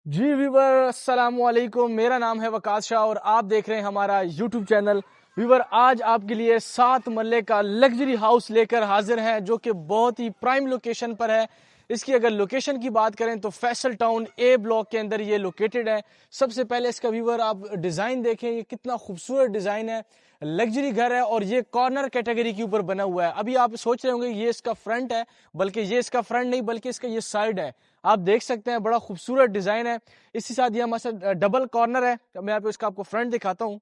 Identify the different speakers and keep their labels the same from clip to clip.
Speaker 1: जी viewer अस्सलाम वालेकुम। मेरा नाम है वकास शाह और आप देख रहे हैं हमारा यूट्यूब चैनल। व्यूवर आज आपके लिए 7 मरले का लग्जरी हाउस लेकर हाजिर हैं जो कि बहुत ही प्राइम लोकेशन पर है। इसकी अगर लोकेशन की बात करें तो फैसल टाउन ए ब्लॉक के अंदर ये लोकेटेड है। सबसे पहले इसका व्यूवर आप डिज़ाइन देखें, ये कितना खूबसूरत डिज़ाइन है। लग्जरी घर है और ये कॉर्नर कैटेगरी के ऊपर बना हुआ है। अभी आप सोच रहे होंगे ये इसका फ्रंट है, बल्कि ये इसका फ्रंट नहीं बल्कि इसका ये साइड है। आप देख सकते हैं बड़ा खूबसूरत डिजाइन है। इसी साथ ये हमारे साथ डबल कॉर्नर है। मैं यहाँ पे इसका आपको फ्रंट दिखाता हूँ।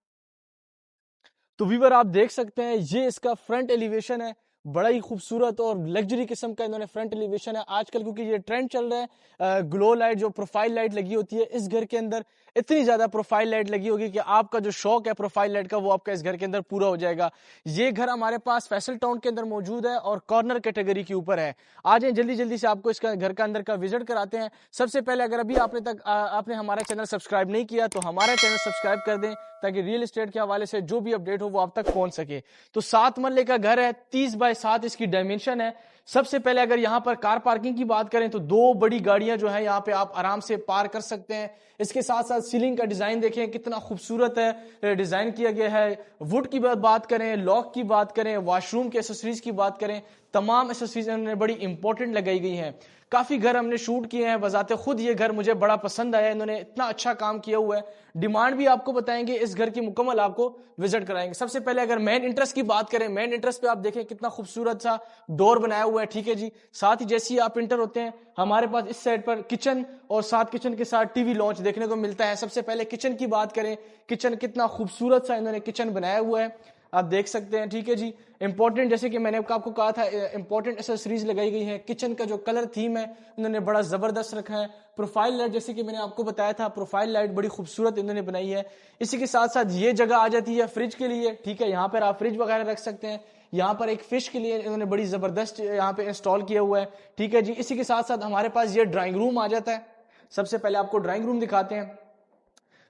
Speaker 1: तो व्यूवर आप देख सकते हैं ये इसका फ्रंट एलिवेशन है। बड़ा ही खूबसूरत और लग्जरी किस्म का इन्होंने फ्रंट एलिवेशन है। आजकल क्योंकि ये ट्रेंड चल रहा है, ग्लो लाइट जो प्रोफाइल लाइट लगी होती है इस घर के अंदर, इतनी ज्यादा प्रोफाइल लाइट लगी होगी कि आपका जो शौक है प्रोफाइल लाइट का वो आपका इस घर के अंदर पूरा हो जाएगा। ये घर हमारे पास फैसल टाउन के अंदर मौजूद है और कॉर्नर कैटेगरी के ऊपर है। आ जाए जल्दी जल्दी से आपको इसका घर का अंदर का विजिट कराते हैं। सबसे पहले अगर अभी आपने हमारा चैनल सब्सक्राइब नहीं किया तो हमारा चैनल सब्सक्राइब कर दें ताकि रियल एस्टेट के हवाले से जो भी अपडेट हो वो आप तक पहुंच सके। तो 7 मरले का घर है, 30 बाय 7 इसकी डायमेंशन है। सबसे पहले अगर यहाँ पर कार पार्किंग की बात करें तो 2 बड़ी गाड़ियां जो है यहाँ पे आप आराम से पार कर सकते हैं। इसके साथ साथ सीलिंग का डिजाइन देखें कितना खूबसूरत है, डिजाइन किया गया है। वुड की बात करें, लॉक की बात करें, वॉशरूम के एसेसरीज की बात करें, तमाम एसेसरीज इन्होंने बड़ी इंपॉर्टेंट लगाई गई हैं। काफी घर हमने शूट किए हैं, वजाते खुद ये घर मुझे बड़ा पसंद आया। इन्होंने इतना अच्छा काम किया हुआ है। डिमांड भी आपको बताएंगे, इस घर की मुकम्मल आपको विजिट कराएंगे। सबसे पहले अगर मेन इंटरेस्ट की बात करें, मेन इंटरेस्ट पे आप देखें कितना खूबसूरत सा डोर बनाया हुआ है। ठीक है जी, साथ ही जैसे ही आप इंटर होते हैं हमारे पास इस साइड पर किचन और साथ किचन के साथ टीवी लॉन्च देखने को मिलता है। सबसे पहले किचन की बात करें, किचन कितना खूबसूरत सा इन्होंने किचन बनाया हुआ है, आप देख सकते हैं। ठीक है जी, इंपॉर्टेंट जैसे कि मैंने आपको कहा था इंपॉर्टेंट एसेसरीज लगाई गई हैं। किचन का जो कलर थीम है इन्होंने बड़ा जबरदस्त रखा है। प्रोफाइल लाइट जैसे कि मैंने आपको बताया था, प्रोफाइल लाइट बड़ी खूबसूरत इन्होंने बनाई है। इसी के साथ साथ ये जगह आ जाती है फ्रिज के लिए। ठीक है, यहाँ पर आप फ्रिज वगैरह रख सकते हैं। यहाँ पर एक फिश के लिए इन्होंने बड़ी जबरदस्त यहाँ पे इंस्टॉल किया हुआ है। ठीक है जी, इसी के साथ साथ हमारे पास ये ड्राइंग रूम आ जाता है। सबसे पहले आपको ड्राइंग रूम दिखाते हैं।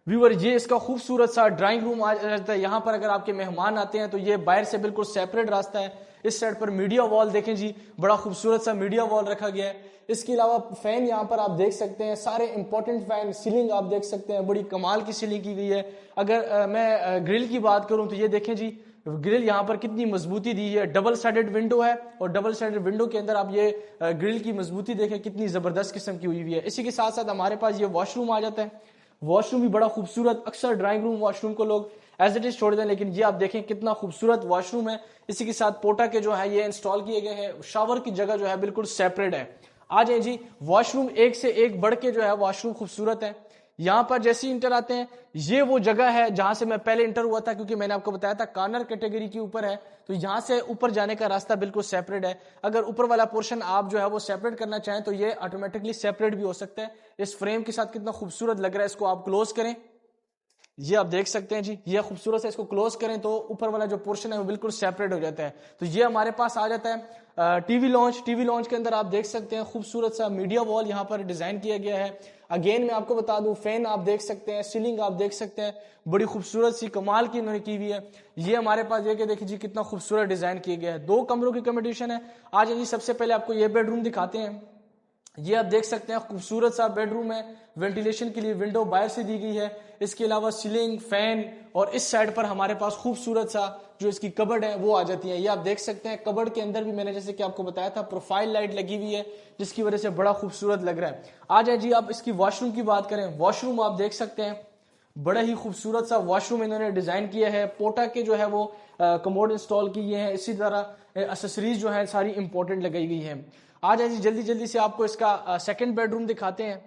Speaker 1: व्यूअर ये इसका खूबसूरत सा ड्राइंग रूम आ जाता है। यहाँ पर अगर आपके मेहमान आते हैं तो ये बाहर से बिल्कुल सेपरेट रास्ता है। इस साइड पर मीडिया वॉल देखें जी, बड़ा खूबसूरत सा मीडिया वॉल रखा गया है। इसके अलावा फैन यहाँ पर आप देख सकते हैं, सारे इंपॉर्टेंट फैन। सीलिंग आप देख सकते हैं, बड़ी कमाल की सीलिंग की गई है। अगर मैं ग्रिल की बात करूं तो ये देखें जी, ग्रिल यहाँ पर कितनी मजबूती दी है। डबल साइडेड विंडो है और डबल साइडेड विंडो के अंदर आप ये ग्रिल की मजबूती देखें कितनी जबरदस्त किस्म की हुई हुई है। इसी के साथ साथ हमारे पास ये वॉशरूम आ जाता है। वॉशरूम भी बड़ा खूबसूरत। अक्सर ड्राइंग रूम वॉशरूम को लोग एज इट इज छोड़ दें, लेकिन ये आप देखें कितना खूबसूरत वॉशरूम है। इसी के साथ पोटा के जो है ये इंस्टॉल किए गए हैं। शावर की जगह जो है बिल्कुल सेपरेट है। आ जाए जी, वॉशरूम एक से एक बढ़ के जो है वॉशरूम खूबसूरत है। यहां पर जैसे ही इंटर आते हैं, ये वो जगह है जहां से मैं पहले इंटर हुआ था, क्योंकि मैंने आपको बताया था कॉर्नर कैटेगरी के ऊपर है। तो यहां से ऊपर जाने का रास्ता बिल्कुल सेपरेट है। अगर ऊपर वाला पोर्शन आप जो है वो सेपरेट करना चाहें तो ये ऑटोमेटिकली सेपरेट भी हो सकता है। इस फ्रेम के साथ कितना खूबसूरत लग रहा है। इसको आप क्लोज करें, ये आप देख सकते हैं जी, ये खूबसूरत है। इसको क्लोज करें तो ऊपर वाला जो पोर्शन है वो बिल्कुल सेपरेट हो जाता है। तो ये हमारे पास आ जाता है टीवी लॉन्च। टीवी लॉन्च के अंदर आप देख सकते हैं खूबसूरत सा मीडिया वॉल यहाँ पर डिजाइन किया गया है। अगेन मैं आपको बता दूं, फैन आप देख सकते हैं, सीलिंग आप देख सकते हैं, बड़ी खूबसूरत सी कमाल की इन्होंने की हुई है। ये हमारे पास ये कि देखिए जी कितना खूबसूरत डिजाइन किया गया है। 2 कमरों की कॉम्बिनेशन है। आज जी सबसे पहले आपको ये बेडरूम दिखाते हैं। ये आप देख सकते हैं खूबसूरत सा बेडरूम है। वेंटिलेशन के लिए विंडो बाहर से दी गई है। इसके अलावा सीलिंग, फैन और इस साइड पर हमारे पास खूबसूरत सा जो इसकी कबर्ड है वो आ जाती है। ये आप देख सकते हैं, कबर्ड के अंदर भी मैंने जैसे कि आपको बताया था प्रोफाइल लाइट लगी हुई है, जिसकी वजह से बड़ा खूबसूरत लग रहा है। आ जाए जी, आप इसकी वॉशरूम की बात करें। वॉशरूम आप देख सकते हैं, बड़ा ही खूबसूरत सा वॉशरूम इन्होंने डिजाइन किया है। पोटा के जो है वो कमोड इंस्टॉल किए हैं। इसी तरह एसेसरीज जो है सारी इंपॉर्टेंट लगाई गई है। आ जाए जी, जल्दी जल्दी से आपको इसका सेकंड बेडरूम दिखाते हैं।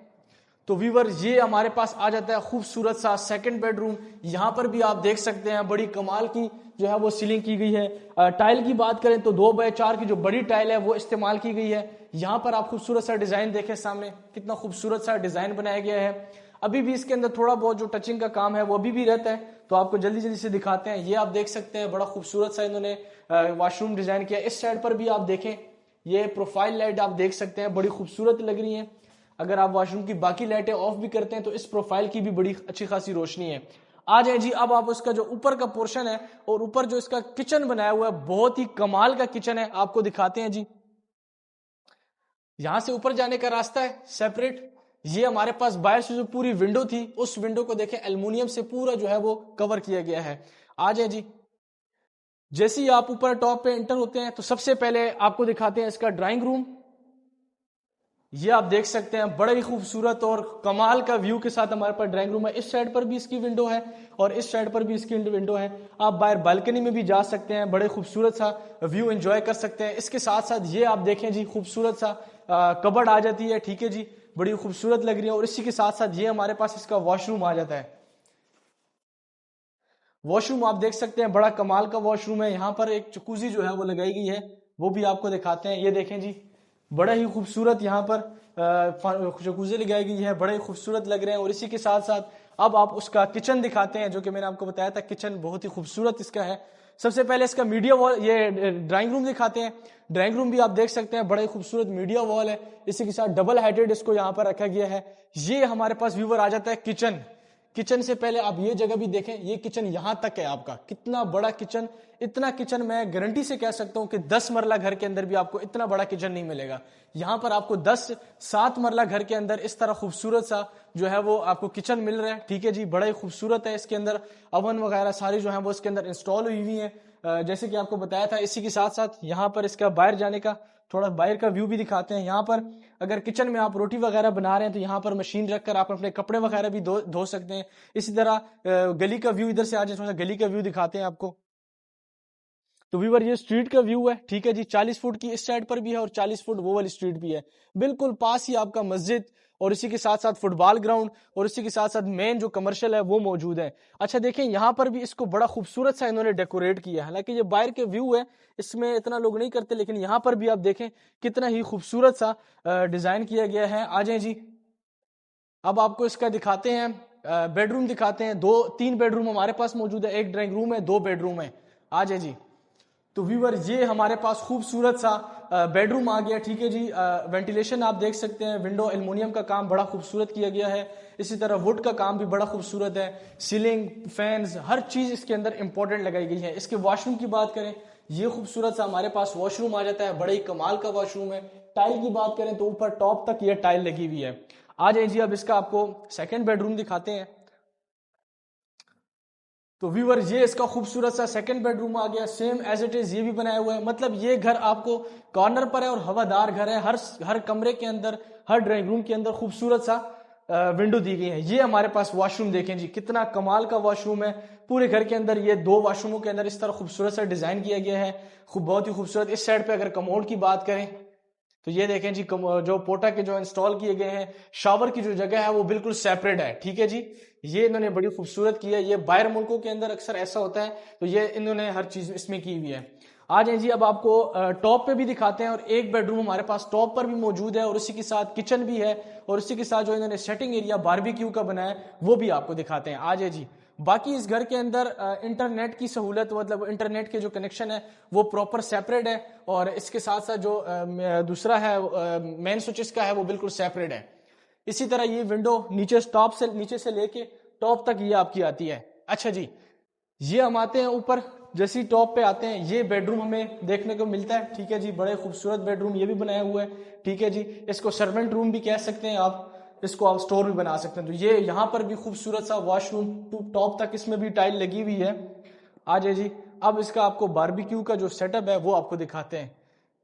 Speaker 1: तो व्यूवर ये हमारे पास आ जाता है खूबसूरत सा सेकंड बेडरूम। यहाँ पर भी आप देख सकते हैं बड़ी कमाल की जो है वो सीलिंग की गई है। टाइल की बात करें तो 2x4 की जो बड़ी टाइल है वो इस्तेमाल की गई है। यहाँ पर आप खूबसूरत सा डिजाइन देखें, सामने कितना खूबसूरत सा डिजाइन बनाया गया है। अभी भी इसके अंदर थोड़ा बहुत जो टचिंग का काम है वो अभी भी रहता है, तो आपको जल्दी जल्दी से दिखाते हैं। ये आप देख सकते हैं, बड़ा खूबसूरत सा इन्होंने वॉशरूम डिजाइन किया। इस साइड पर भी आप देखें, ये प्रोफाइल लाइट आप देख सकते हैं, बड़ी खूबसूरत लग रही है। अगर आप वॉशरूम की बाकी लाइटें ऑफ भी करते हैं तो इस प्रोफाइल की भी बड़ी अच्छी खासी रोशनी है। आ जाए जी, अब आप उसका जो ऊपर का पोर्शन है और ऊपर जो इसका किचन बनाया हुआ है, बहुत ही कमाल का किचन है, आपको दिखाते हैं जी। यहां से ऊपर जाने का रास्ता है सेपरेट। ये हमारे पास बाहर से जो पूरी विंडो थी, उस विंडो को देखें एल्युमिनियम से पूरा जो है वो कवर किया गया है। आ जाए जी। जैसे ही आप ऊपर टॉप पे एंटर होते हैं तो सबसे पहले आपको दिखाते हैं इसका ड्राइंग रूम। ये आप देख सकते हैं बड़ा ही खूबसूरत और कमाल का व्यू के साथ हमारे पास ड्राइंग रूम है। इस साइड पर भी इसकी विंडो है और इस साइड पर भी इसकी विंडो है। आप बाहर बालकनी में भी जा सकते हैं, बड़े खूबसूरत सा व्यू एंजॉय कर सकते हैं। इसके साथ साथ ये आप देखें जी, खूबसूरत सा कबर्ड आ जाती है, ठीक है जी, बड़ी खूबसूरत लग रही है। और इसी के साथ साथ ये हमारे पास इसका वॉशरूम आ जाता है। वॉशरूम आप देख सकते हैं, बड़ा कमाल का वॉशरूम है। यहाँ पर एक जकूजी जो है वो लगाई गई है, वो भी आपको दिखाते हैं। ये देखें जी, बड़ा ही खूबसूरत यहाँ पर जकूजी लगाई गई है, बड़े ही खूबसूरत लग रहे हैं। और इसी के साथ साथ अब आप उसका किचन दिखाते हैं, जो कि मैंने आपको बताया था, किचन बहुत ही खूबसूरत इसका है। सबसे पहले इसका मीडिया वॉल, ये ड्राइंग रूम दिखाते हैं। ड्राइंग रूम भी आप देख सकते हैं, बड़ा ही खूबसूरत मीडिया वॉल है। इसी के साथ डबल हाइटेड इसको यहाँ पर रखा गया है। ये हमारे पास व्यूवर आ जाता है किचन। किचन से पहले आप ये जगह भी देखें, ये किचन यहां तक है आपका, कितना बड़ा किचन। इतना किचन मैं गारंटी से कह सकता हूं कि 10 मरला घर के अंदर भी आपको इतना बड़ा किचन नहीं मिलेगा। यहां पर आपको 7 मरला घर के अंदर इस तरह खूबसूरत सा जो है वो आपको किचन मिल रहा है, ठीक है जी। बड़ा ही खूबसूरत है। इसके अंदर अवन वगैरह सारी जो है वो इसके अंदर इंस्टॉल हुई हुई है, जैसे कि आपको बताया था। इसी के साथ साथ यहाँ पर इसका बाहर जाने का, थोड़ा बाहर का व्यू भी दिखाते हैं। यहाँ पर अगर किचन में आप रोटी वगैरह बना रहे हैं तो यहाँ पर मशीन रखकर आप अपने कपड़े वगैरह भी धो सकते हैं। इसी तरह गली का व्यू, इधर से आ जाए थोड़ा गली का व्यू दिखाते हैं आपको। तो व्यूवर ये स्ट्रीट का व्यू है, ठीक है जी। 40 फुट की इस साइड पर भी है और 40 फुट वो वाली स्ट्रीट भी है। बिल्कुल पास ही आपका मस्जिद और इसी के साथ साथ फुटबॉल ग्राउंड और इसी के साथ साथ मेन जो कमर्शियल है वो मौजूद है। अच्छा देखें, यहाँ पर भी इसको बड़ा खूबसूरत सा इन्होंने डेकोरेट किया है। हालांकि ये बाहर के व्यू है, इसमें इतना लोग नहीं करते, लेकिन यहाँ पर भी आप देखें कितना ही खूबसूरत सा डिजाइन किया गया है। आ जाए जी। अब आपको इसका दिखाते हैं, बेडरूम दिखाते हैं। 3 बेडरूम हमारे पास मौजूद है, एक ड्राइंग रूम है, 2 बेडरूम है। आ जाए जी। तो व्यूवर ये हमारे पास खूबसूरत सा बेडरूम आ गया, ठीक है जी। वेंटिलेशन आप देख सकते हैं, विंडो एल्युमिनियम का काम बड़ा खूबसूरत किया गया है। इसी तरह वुड का काम भी बड़ा खूबसूरत है। सीलिंग, फैंस, हर चीज इसके अंदर इंपॉर्टेंट लगाई गई है। इसके वॉशरूम की बात करें, ये खूबसूरत सा हमारे पास वॉशरूम आ जाता है, बड़ा ही कमाल का वॉशरूम है। टाइल की बात करें तो ऊपर टॉप तक ये टाइल लगी हुई है। आ जाए जी, अब इसका आपको सेकेंड बेडरूम दिखाते हैं। तो व्यूवर ये इसका खूबसूरत सा सेकंड बेडरूम आ गया, सेम एज इट इज ये भी बनाया हुआ है। मतलब ये घर आपको कॉर्नर पर है और हवादार घर है। हर कमरे के अंदर, हर ड्राइंग रूम के अंदर खूबसूरत सा विंडो दी गई है। ये हमारे पास वॉशरूम देखें जी, कितना कमाल का वॉशरूम है। पूरे घर के अंदर ये 2 वॉशरूमों के अंदर इस तरह खूबसूरत सा डिजाइन किया गया है, बहुत ही खूबसूरत। इस साइड पे अगर कमोड की बात करें तो ये देखें जी, जो पोटा के जो इंस्टॉल किए गए हैं, शावर की जो जगह है वो बिल्कुल सेपरेट है, ठीक है जी। ये इन्होंने बड़ी खूबसूरत की है। ये बाहर मुल्कों के अंदर अक्सर ऐसा होता है, तो ये इन्होंने हर चीज इसमें की हुई है। आ जाए जी, अब आपको टॉप पे भी दिखाते हैं। और एक बेडरूम हमारे पास टॉप पर भी मौजूद है और उसी के साथ किचन भी है और उसी के साथ जो इन्होंने सेटिंग एरिया बारबेक्यू का बनाया है वो भी आपको दिखाते हैं। आ जाए जी। बाकी इस घर के अंदर इंटरनेट की सहूलत, मतलब इंटरनेट के जो कनेक्शन है वो प्रॉपर सेपरेट है और इसके साथ साथ जो दूसरा है मेन स्विच इसका है वो बिल्कुल सेपरेट है। इसी तरह ये विंडो नीचे से लेके टॉप तक ये आपकी आती है। अच्छा जी, ये हम आते हैं ऊपर। जैसे ही टॉप पे आते हैं ये बेडरूम हमें देखने को मिलता है, ठीक है जी। बड़े खूबसूरत बेडरूम ये भी बनाया हुआ है, ठीक है जी। इसको सर्वेंट रूम भी कह सकते हैं आप, इसको आप स्टोर भी बना सकते हैं। तो ये यहाँ पर भी खूबसूरत सा वॉशरूम, टॉप तक इसमें भी टाइल लगी हुई है। आ जाए जी, अब इसका आपको बारबेक्यू का जो सेटअप है वो आपको दिखाते हैं।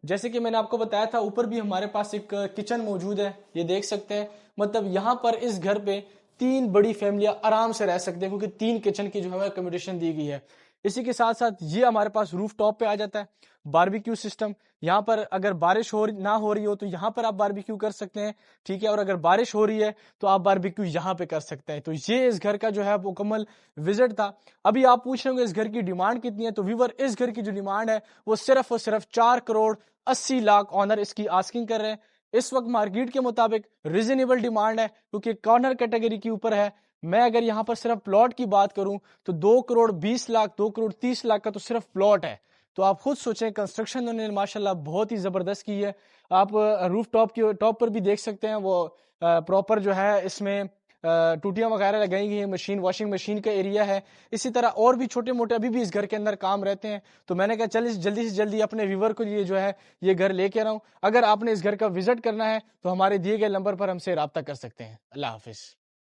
Speaker 1: जैसे कि मैंने आपको बताया था, ऊपर भी हमारे पास एक किचन मौजूद है, ये देख सकते हैं। मतलब यहाँ पर इस घर पे 3 बड़ी फैमिलियां आराम से रह सकते हैं, क्योंकि 3 किचन की जो हमें अकोमोडेशन दी गई है। इसी के साथ साथ ये हमारे पास रूफ टॉप पे आ जाता है बारबेक्यू सिस्टम। यहाँ पर अगर बारिश ना हो रही हो तो यहाँ पर आप बारबेक्यू कर सकते हैं, ठीक है। और अगर बारिश हो रही है तो आप बारबेक्यू यहाँ पे कर सकते हैं। तो ये इस घर का जो है मुकम्मल विजिट था। अभी आप पूछ रहे होंगे इस घर की डिमांड कितनी है। तो व्यूवर, इस घर की जो डिमांड है वो सिर्फ और सिर्फ 4,80,00,000 ऑनर इसकी आस्किंग कर रहे हैं। इस वक्त मार्केट के मुताबिक रीजनेबल डिमांड है, क्योंकि कॉर्नर कैटेगरी के ऊपर है। मैं अगर यहाँ पर सिर्फ प्लॉट की बात करूं तो 2,20,00,000, 2,30,00,000 का तो सिर्फ प्लॉट है। तो आप खुद सोचें, कंस्ट्रक्शन उन्होंने माशाल्लाह बहुत ही जबरदस्त की है। आप रूफ टॉप पर भी देख सकते हैं, वो प्रॉपर जो है इसमें टूटियां वगैरह लगाई गई हैं, मशीन वॉशिंग मशीन का एरिया है। इसी तरह और भी छोटे मोटे अभी भी इस घर के अंदर काम रहते हैं। तो मैंने कहा चल जल्दी से जल्दी अपने व्यूवर को लिए जो है ये घर लेके आ रहा हूँ। अगर आपने इस घर का विजिट करना है तो हमारे दिए गए नंबर पर हमसे रब्ता कर सकते हैं। अल्लाह हाफिज।